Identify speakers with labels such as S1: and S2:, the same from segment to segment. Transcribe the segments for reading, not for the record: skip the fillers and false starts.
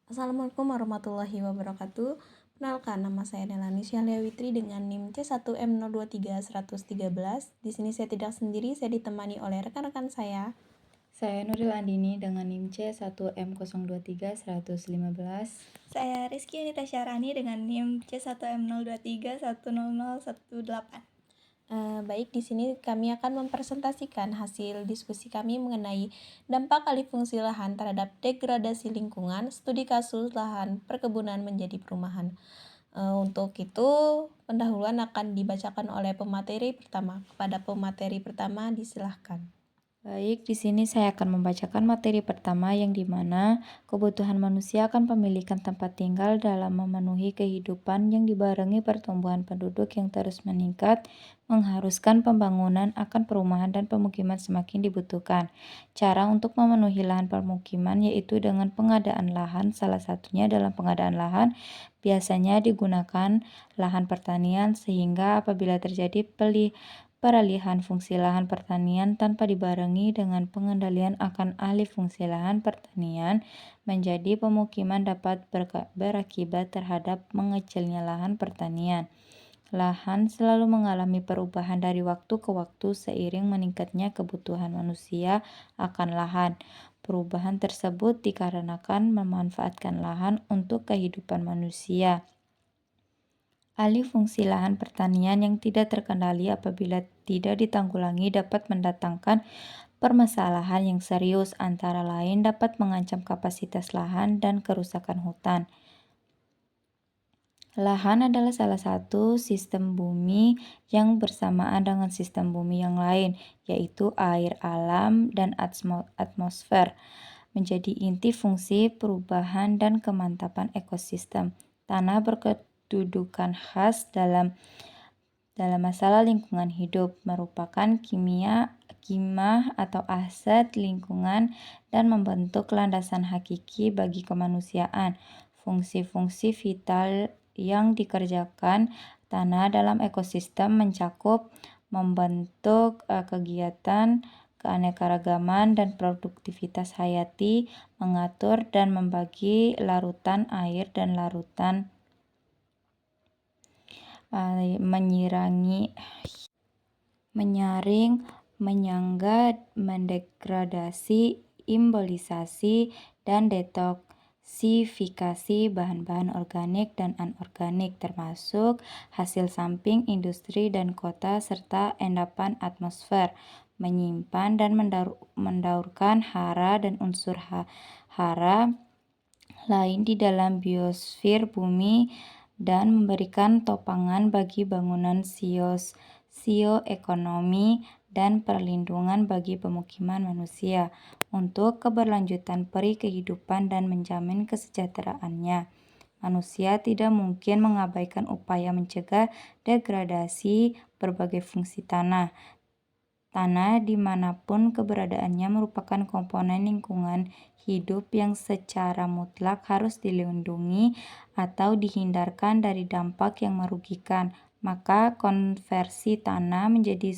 S1: Assalamualaikum warahmatullahi wabarakatuh. Perkenalkan, nama saya Nelani Syahliawitri dengan NIM C1M023113. Di sini saya tidak sendiri, saya ditemani oleh rekan-rekan saya.
S2: Saya Nuril Andini dengan NIM C1M023-115.
S3: Saya Rizky Anita Syarani dengan NIM C1M023-10018.
S1: Baik, di sini kami akan mempresentasikan hasil diskusi kami mengenai dampak alih fungsi lahan terhadap degradasi lingkungan, studi kasus lahan perkebunan menjadi perumahan. Untuk itu, pendahuluan akan dibacakan oleh pemateri pertama. Kepada pemateri pertama, disilahkan.
S2: Baik, di sini saya akan membacakan materi pertama yang dimana kebutuhan manusia akan pemilikan tempat tinggal dalam memenuhi kehidupan yang dibarengi pertumbuhan penduduk yang terus meningkat, mengharuskan pembangunan akan perumahan dan pemukiman semakin dibutuhkan. Cara untuk memenuhi lahan permukiman yaitu dengan pengadaan lahan, salah satunya dalam pengadaan lahan biasanya digunakan lahan pertanian sehingga apabila terjadi peralihan fungsi lahan pertanian tanpa dibarengi dengan pengendalian akan alih fungsi lahan pertanian menjadi pemukiman dapat berakibat terhadap mengecilnya lahan pertanian. Lahan selalu mengalami perubahan dari waktu ke waktu seiring meningkatnya kebutuhan manusia akan lahan. Perubahan tersebut dikarenakan memanfaatkan lahan untuk kehidupan manusia. Alih fungsi lahan pertanian yang tidak terkendali apabila tidak ditanggulangi dapat mendatangkan permasalahan yang serius, antara lain dapat mengancam kapasitas lahan dan kerusakan hutan. Lahan adalah salah satu sistem bumi yang bersamaan dengan sistem bumi yang lain, yaitu air, alam, dan atmosfer, menjadi inti fungsi perubahan dan kemantapan ekosistem. Tanah berkedudukan khas dalam masalah lingkungan hidup, merupakan kimah atau aset lingkungan dan membentuk landasan hakiki bagi kemanusiaan. Fungsi-fungsi vital yang dikerjakan tanah dalam ekosistem mencakup membentuk kegiatan keanekaragaman dan produktivitas hayati, mengatur dan membagi larutan air dan larutan menyaring, menyangga, mendegradasi, imbolisasi, dan detoksifikasi bahan-bahan organik dan anorganik termasuk hasil samping industri dan kota serta endapan atmosfer, menyimpan dan mendaurkan hara dan unsur hara lain di dalam biosfer bumi dan memberikan topangan bagi bangunan sosioekonomi dan perlindungan bagi pemukiman manusia untuk keberlanjutan peri kehidupan dan menjamin kesejahteraannya. Manusia tidak mungkin mengabaikan upaya mencegah degradasi berbagai fungsi tanah. Tanah dimanapun keberadaannya merupakan komponen lingkungan hidup yang secara mutlak harus dilindungi atau dihindarkan dari dampak yang merugikan. Maka konversi tanah menjadi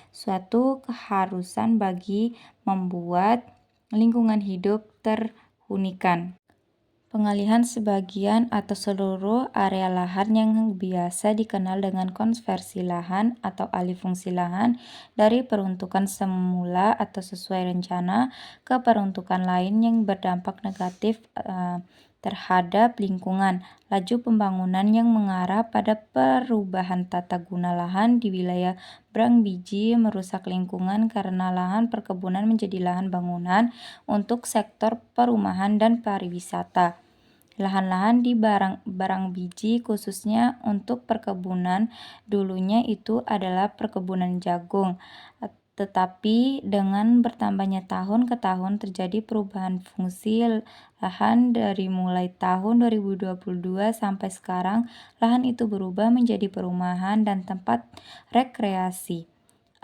S2: suatu keharusan bagi membuat lingkungan hidup terhunikan. Pengalihan sebagian atau seluruh area lahan yang biasa dikenal dengan konversi lahan atau alih fungsi lahan dari peruntukan semula atau sesuai rencana ke peruntukan lain yang berdampak negatif terhadap lingkungan. Laju pembangunan yang mengarah pada perubahan tata guna lahan di wilayah Brangbiji merusak lingkungan karena lahan perkebunan menjadi lahan bangunan untuk sektor perumahan dan pariwisata. Lahan-lahan di Brangbiji khususnya untuk perkebunan dulunya itu adalah perkebunan jagung. Tetapi dengan bertambahnya tahun ke tahun terjadi perubahan fungsi lahan dari mulai tahun 2022 sampai sekarang lahan itu berubah menjadi perumahan dan tempat rekreasi.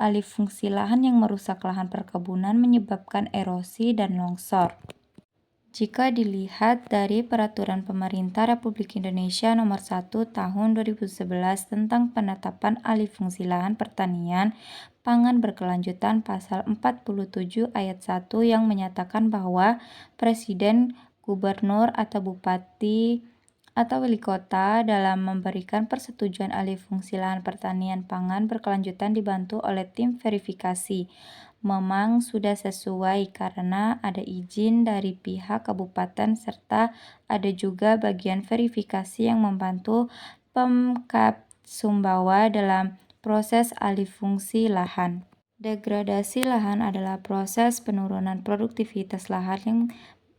S2: Alih fungsi lahan yang merusak lahan perkebunan menyebabkan erosi dan longsor. Jika dilihat dari Peraturan Pemerintah Republik Indonesia Nomor 1 Tahun 2011 tentang penetapan alih fungsi lahan pertanian pangan berkelanjutan pasal 47 ayat 1 yang menyatakan bahwa Presiden gubernur atau bupati atau wali kota dalam memberikan persetujuan alih fungsi lahan pertanian pangan berkelanjutan dibantu oleh tim verifikasi. Memang sudah sesuai karena ada izin dari pihak kabupaten serta ada juga bagian verifikasi yang membantu Pemkab Sumbawa dalam proses alih fungsi lahan. Degradasi lahan adalah proses penurunan produktivitas lahan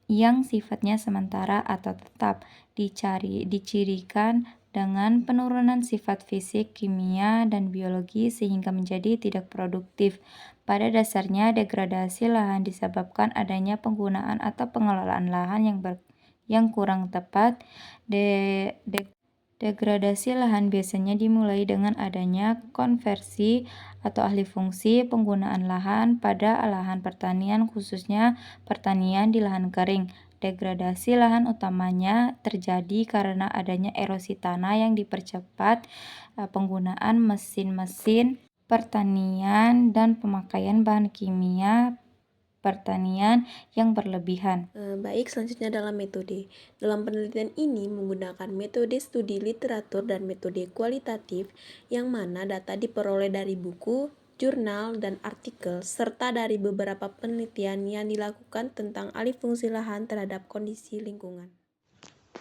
S2: yang sifatnya sementara atau tetap, dicirikan dengan penurunan sifat fisik, kimia, dan biologi sehingga menjadi tidak produktif. Pada dasarnya, degradasi lahan disebabkan adanya penggunaan atau pengelolaan lahan yang kurang tepat. Degradasi lahan biasanya dimulai dengan adanya konversi atau alih fungsi penggunaan lahan pada lahan pertanian, khususnya pertanian di lahan kering. Degradasi lahan utamanya terjadi karena adanya erosi tanah yang dipercepat, penggunaan mesin-mesin pertanian, dan pemakaian bahan kimia pertanian yang berlebihan.
S1: Baik, selanjutnya dalam metode. Dalam penelitian ini menggunakan metode studi literatur dan metode kualitatif, yang mana data diperoleh dari buku, jurnal, dan artikel, serta dari beberapa penelitian yang dilakukan tentang alih fungsi lahan terhadap kondisi lingkungan.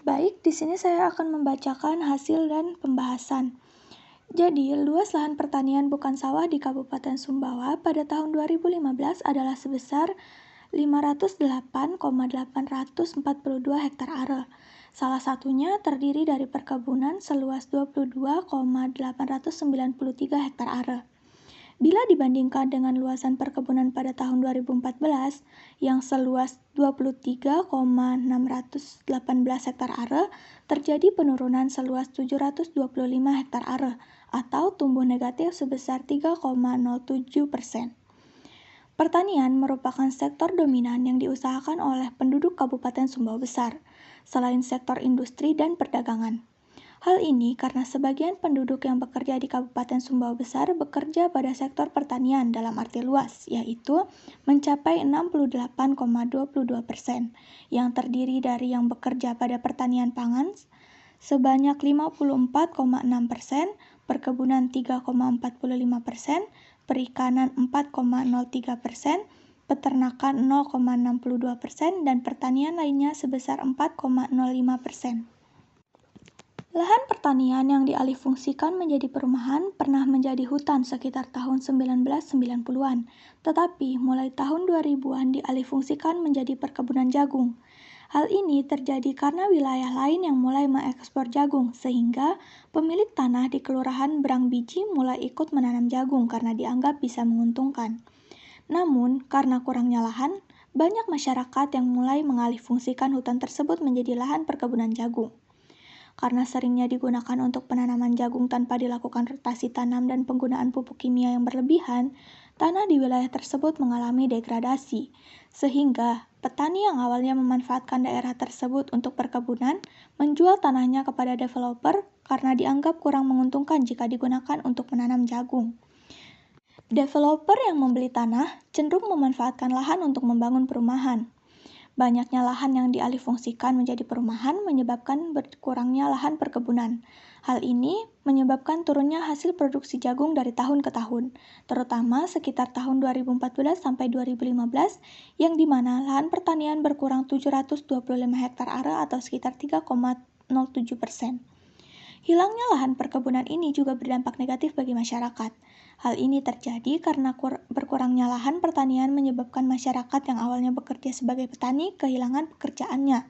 S3: Baik, di sini saya akan membacakan hasil dan pembahasan. Jadi, luas lahan pertanian bukan sawah di Kabupaten Sumbawa pada tahun 2015 adalah sebesar 508,842 hektar are. Salah satunya terdiri dari perkebunan seluas 22,893 hektar are. Bila dibandingkan dengan luasan perkebunan pada tahun 2014 yang seluas 23,618 hektar are, terjadi penurunan seluas 725 hektar are atau tumbuh negatif sebesar 3,07%. Pertanian merupakan sektor dominan yang diusahakan oleh penduduk Kabupaten Sumbawa Besar, selain sektor industri dan perdagangan. Hal ini karena sebagian penduduk yang bekerja di Kabupaten Sumbawa Besar bekerja pada sektor pertanian dalam arti luas, yaitu mencapai 68,22%, yang terdiri dari yang bekerja pada pertanian pangan sebanyak 54,6%, perkebunan 3,45%, perikanan 4,03%, peternakan 0,62%, dan pertanian lainnya sebesar 4,05%. Lahan pertanian yang dialihfungsikan menjadi perumahan pernah menjadi hutan sekitar tahun 1990-an, tetapi mulai tahun 2000-an dialihfungsikan menjadi perkebunan jagung. Hal ini terjadi karena wilayah lain yang mulai mengekspor jagung, sehingga pemilik tanah di Kelurahan Berang Biji mulai ikut menanam jagung karena dianggap bisa menguntungkan. Namun, karena kurangnya lahan, banyak masyarakat yang mulai mengalihfungsikan hutan tersebut menjadi lahan perkebunan jagung. Karena seringnya digunakan untuk penanaman jagung tanpa dilakukan rotasi tanam dan penggunaan pupuk kimia yang berlebihan, tanah di wilayah tersebut mengalami degradasi, sehingga petani yang awalnya memanfaatkan daerah tersebut untuk perkebunan menjual tanahnya kepada developer karena dianggap kurang menguntungkan jika digunakan untuk menanam jagung. Developer yang membeli tanah cenderung memanfaatkan lahan untuk membangun perumahan. Banyaknya lahan yang dialihfungsikan menjadi perumahan menyebabkan berkurangnya lahan perkebunan. Hal ini menyebabkan turunnya hasil produksi jagung dari tahun ke tahun, terutama sekitar tahun 2014 sampai 2015, yang dimana lahan pertanian berkurang 725 hektar are atau sekitar 3,07%. Hilangnya lahan perkebunan ini juga berdampak negatif bagi masyarakat. Hal ini terjadi karena berkurangnya lahan pertanian menyebabkan masyarakat yang awalnya bekerja sebagai petani kehilangan pekerjaannya.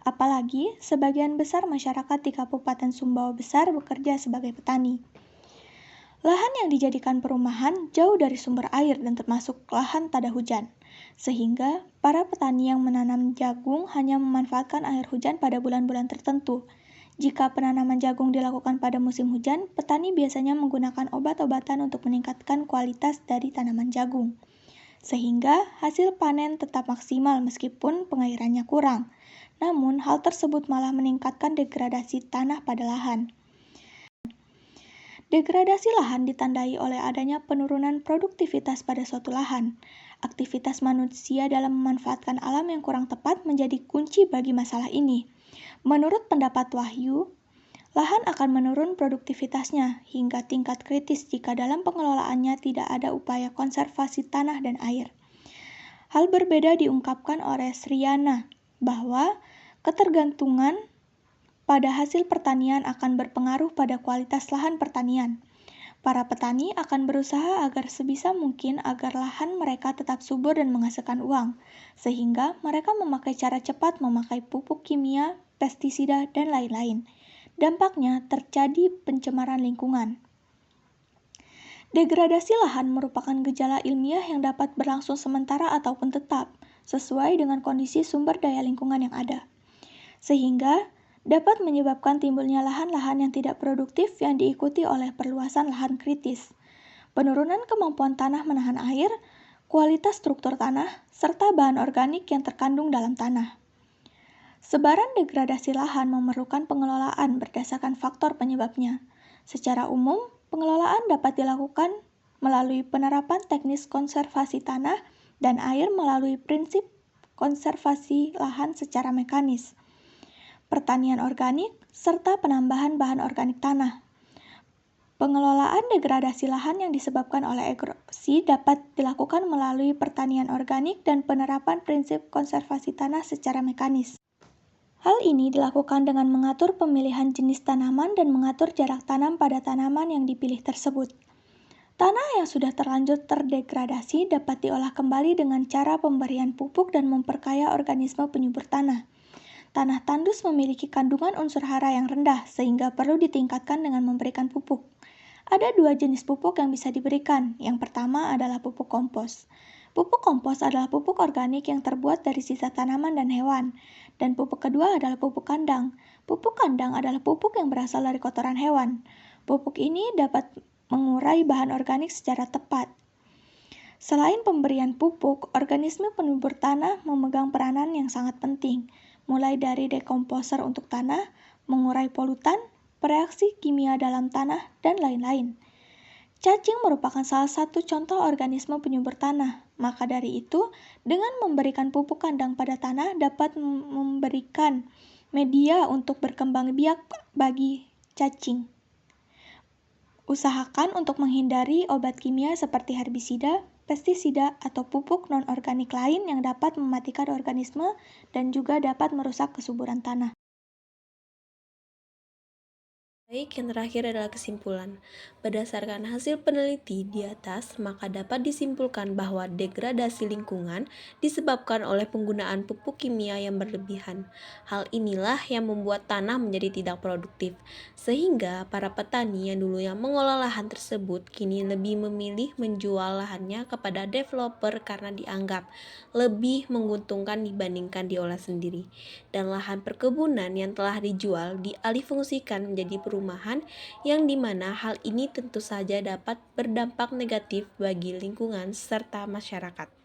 S3: Apalagi, sebagian besar masyarakat di Kabupaten Sumbawa Besar bekerja sebagai petani. Lahan yang dijadikan perumahan jauh dari sumber air dan termasuk lahan tada hujan, sehingga para petani yang menanam jagung hanya memanfaatkan air hujan pada bulan-bulan tertentu. Jika penanaman jagung dilakukan pada musim hujan, petani biasanya menggunakan obat-obatan untuk meningkatkan kualitas dari tanaman jagung, sehingga hasil panen tetap maksimal meskipun pengairannya kurang. Namun, hal tersebut malah meningkatkan degradasi tanah pada lahan. Degradasi lahan ditandai oleh adanya penurunan produktivitas pada suatu lahan. Aktivitas manusia dalam memanfaatkan alam yang kurang tepat menjadi kunci bagi masalah ini. Menurut pendapat Wahyu, lahan akan menurun produktivitasnya hingga tingkat kritis jika dalam pengelolaannya tidak ada upaya konservasi tanah dan air. Hal berbeda diungkapkan oleh Sriana bahwa ketergantungan pada hasil pertanian akan berpengaruh pada kualitas lahan pertanian. Para petani akan berusaha agar sebisa mungkin agar lahan mereka tetap subur dan menghasilkan uang, sehingga mereka memakai cara cepat memakai pupuk kimia, pestisida, dan lain-lain. Dampaknya terjadi pencemaran lingkungan. Degradasi lahan merupakan gejala ilmiah yang dapat berlangsung sementara ataupun tetap, sesuai dengan kondisi sumber daya lingkungan yang ada. Sehingga dapat menyebabkan timbulnya lahan-lahan yang tidak produktif yang diikuti oleh perluasan lahan kritis, penurunan kemampuan tanah menahan air, kualitas struktur tanah, serta bahan organik yang terkandung dalam tanah. Sebaran degradasi lahan memerlukan pengelolaan berdasarkan faktor penyebabnya. Secara umum, pengelolaan dapat dilakukan melalui penerapan teknis konservasi tanah dan air melalui prinsip konservasi lahan secara mekanis, pertanian organik, serta penambahan bahan organik tanah. Pengelolaan degradasi lahan yang disebabkan oleh erosi dapat dilakukan melalui pertanian organik dan penerapan prinsip konservasi tanah secara mekanis. Hal ini dilakukan dengan mengatur pemilihan jenis tanaman dan mengatur jarak tanam pada tanaman yang dipilih tersebut. Tanah yang sudah terlanjur terdegradasi dapat diolah kembali dengan cara pemberian pupuk dan memperkaya organisme penyubur tanah. Tanah tandus memiliki kandungan unsur hara yang rendah sehingga perlu ditingkatkan dengan memberikan pupuk. Ada dua jenis pupuk yang bisa diberikan. Yang pertama adalah pupuk kompos. Pupuk kompos adalah pupuk organik yang terbuat dari sisa tanaman dan hewan. Dan pupuk kedua adalah pupuk kandang. Pupuk kandang adalah pupuk yang berasal dari kotoran hewan. Pupuk ini dapat mengurai bahan organik secara tepat. Selain pemberian pupuk, organisme penyubur tanah memegang peranan yang sangat penting, mulai dari dekomposer untuk tanah, mengurai polutan, bereaksi kimia dalam tanah, dan lain-lain. Cacing merupakan salah satu contoh organisme penyubur tanah. Maka dari itu, dengan memberikan pupuk kandang pada tanah dapat memberikan media untuk berkembang biak bagi cacing. Usahakan untuk menghindari obat kimia seperti herbisida, pestisida, atau pupuk non-organik lain yang dapat mematikan organisme dan juga dapat merusak kesuburan tanah.
S1: Baik, yang terakhir adalah kesimpulan. Berdasarkan hasil peneliti di atas, maka dapat disimpulkan bahwa degradasi lingkungan disebabkan oleh penggunaan pupuk kimia yang berlebihan. Hal inilah yang membuat tanah menjadi tidak produktif, sehingga para petani yang dulunya mengolah lahan tersebut kini lebih memilih menjual lahannya kepada developer karena dianggap lebih menguntungkan dibandingkan diolah sendiri. Dan lahan perkebunan yang telah dijual dialihfungsikan menjadi perumahan yang dimana hal ini tentu saja dapat berdampak negatif bagi lingkungan serta masyarakat.